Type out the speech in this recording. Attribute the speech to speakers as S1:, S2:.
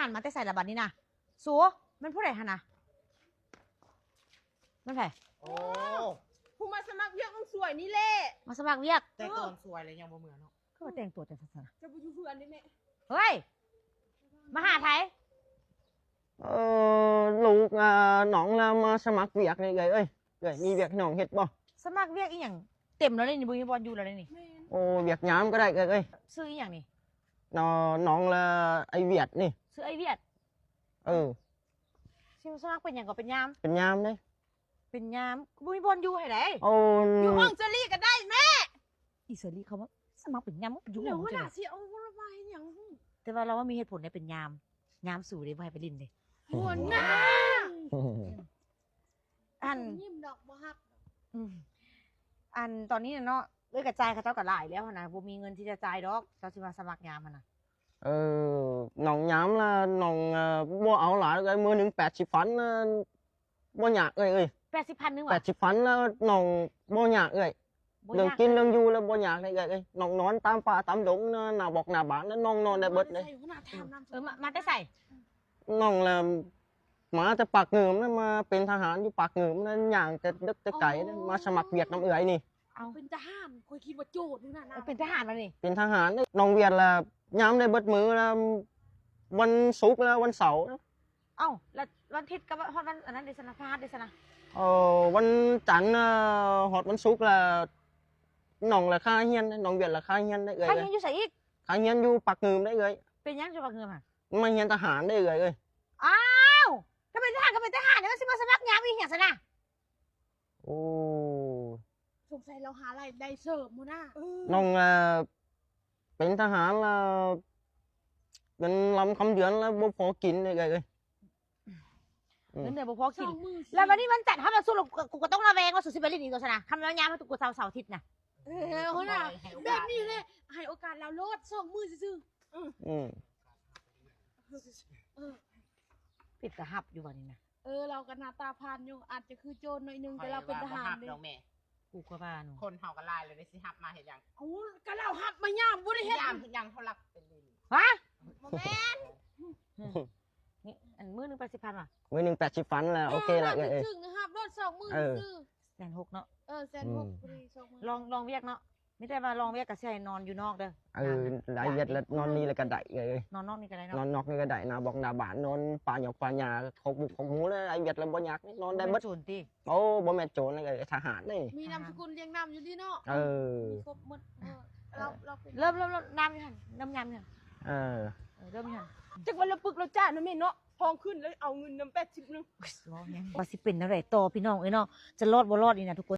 S1: ารมาแต่ใส่ระบัดนี่นะสัวมันผู้ใดฮะนะมันไผ
S2: โอ้
S3: ผู้มาสมัครเรียกต้องสวยนี่แหละ
S1: มาสมัครเรียก
S2: แต่ก่อนสวยเลยยังบ่เหมือนเนาะ
S1: ก็มาแต่งตัวแต่ศาสนา
S3: จะไปอยู่เพื่อนได้ไหม
S1: เฮ้ยมาหาไทย
S4: ลูกน้องlàมาสมัครเวียกนี่เอ้ยมีเวียกน้องเฮ็ดบ่
S1: สมัครเรียกอีหยังเต็มแล้วนี่บุญบอลอยู่แล้วนี่
S3: แม่น
S4: โอ้เวียกยามก็ได้เอ้ย
S1: ซื้ออีหยังนี่
S4: น้องlàไอเวียดนี่
S1: ซื้อไอเวียด ชิมสมัครเป็นหยังก็เป็นยาม
S4: เป็นยามเด้
S1: เป็นยามบุญบอลอยู่ให้ไหน
S4: โอ้
S3: อยู่ห้องเจอรี่ก็ได้แม่
S1: อีเสรีเขาว่าสมัครเป็นยามอยู่
S3: เดี๋ยว
S1: ห้อง
S3: ว่า
S1: จัง
S3: ด่าสิเอาระบายอย่าง
S1: แต่ว่าเราว่ามีเหตุผลในเป็นยามสู่เลยบ่ให้ไปลินเลย
S3: หัวหน้า
S1: อัน
S3: ยิ้มดอกบ่ฮัก
S1: อืมอันตอนนี้เนาะเลยกระจายเขาเจ้าก็หลายแล้วหั่นนะบ่มีเงินที่จะจ่ายดอกเจ้าสิมาสมัครยามหั่นนะ
S4: น้องยามlàน้องบ่เอาหลายเอ้ยมื้อหนึง80พันบ่ยากเอ้ย
S1: 80,000นึงว่ะ
S4: 80พันแล้วน้องบ่ยากเอ้ย
S1: บ่
S4: เรื่อง
S1: ยาก
S4: กินเรื่องอยู่แล้วบ่ยากเลยเอ้ยน้องนอนตามป่าตามดงหน้าบอกหน้าบ้านแล้วน้องนอนได้เบิดเลย
S3: หัวหน้าถามน้ำ
S1: มาได้ใส่
S4: น้องlàมาแต่ปากเหงือมนะมาเป็นทหารอยู่ปากเหงือมนั่นอย่างแต่ดึกแต่ไก่นะมาสมัครเวียดน้ำเอ๋ยนี่
S1: เอา
S3: เป็นทหารคอยคิดว่าโจทย์นี่นะ
S1: เป็นทหารมานี่
S4: เป็นทหารนะน้องเวียดlàย้ำได้เบิดมือแล้ววันศุกร์แล้ววันเสาร์นะ
S1: เอ้าแล้ววันอาทิตย์กับวันอันนั้นเดชนาพาเดชนา
S4: วันจันทร์หอดวันศุกร์làน้องlà khai hiên đấyน้องเวียดlà khai hiên đấy
S1: ใคร
S4: ơi
S1: ยังอยู่ใส่อีก
S4: khai hiên อยู่ปากเหงือมได้เอ้ย
S1: เป็นยังจะบักเงินอ่ะ
S4: มาเฮียนทหารได้เอ้ย
S1: อ้าวก็เป็นทหารก็เป็นทหารเดี๋ยวสิมาสมัครยามอีหยังซะนะ
S4: โอ้
S3: สงสัยเราหาอะไรได้เสริมหัวหน้า
S4: น้องlàเป็นทหารlàเป็นลำคำเดือนแล้วบ่พอกินได้เอ้ย
S1: เงินเดือนบ่พอ
S3: ส
S1: กิน
S3: องมือ
S1: แล้ววันนี้มันจัดถ้ามันสู้กูก็ต้องระแวงว่าสุดสิบลินอีกตัวซะนะคำแล้วยามให้กูเสาร์อาทิตย์น่ะ
S3: หัวหน้าแบบนี้เลยให้โอกาสเราโลดสองมือซื่อ
S4: อืม
S1: ปิดกระหับอยู่วันนี้นะ
S3: เราก็หน้าตาพานอยู่อาจจะคือโจรหน่อยนึงแต่เราเป็นทหาร
S2: เด้
S3: เด้
S2: แม่
S1: กูก็บ้าหนู
S2: คนเฮาก็ลายเลยได้สิฮับมาเฮ็ดหยัง
S3: เอาก็เราหับมาย่ามบ่ได้เฮ็ด
S2: ยามเฮ็ดหยังเขารักเป็นลิน
S1: ฮะ
S3: บ่แม่น
S1: นี่อันมือหนึง80,000ว่ะ
S4: มือหนึ่ง80 ฟันแล้วโอเคละเอ้ย
S3: ถึงหับรถสองมือซื่อ
S1: 160,000เนาะ
S3: แสนหกพอดีสองมือ
S1: ลองเวียกเนาะไม่ได้ว่าลองเวียกก็สิให้นอนอยู่นอกเด้อ
S4: ได้เวียดแล้วนอนนี่แล้วก็ได้เอ้ย
S1: นอนนอกนี่ก็ได้
S4: น
S1: เนาะ
S4: อนนอกนี่ก็ได้นะบอกหน้าบ้านนอนป่าหยอกป่าหญ้าขกบุกขกหมูเลยไอ้เวียดแล้วบ่อยากนอนได้เบิด
S1: โจรติ
S4: โอ้บ่แม่นโจรเลยทหารนี่
S3: มีนามสกุลเรียงนามอยู่ที่เนาะ มีครบหมดเราเป็น
S1: เริ่มน้ำอยู่หั่นน้ำยำอยู่หั่น
S4: เออ
S1: เริ่มอยู่หั่น
S3: จักวันละปึกเราจ้านะแม่เนาะทองขึ้นแล้วเอาเงินนำ80นึง
S1: ว่าสิเป็นอะไรต่อพี่น้องเอ้ยเนาะจะรอดบ่รอดนี่นะทุกคน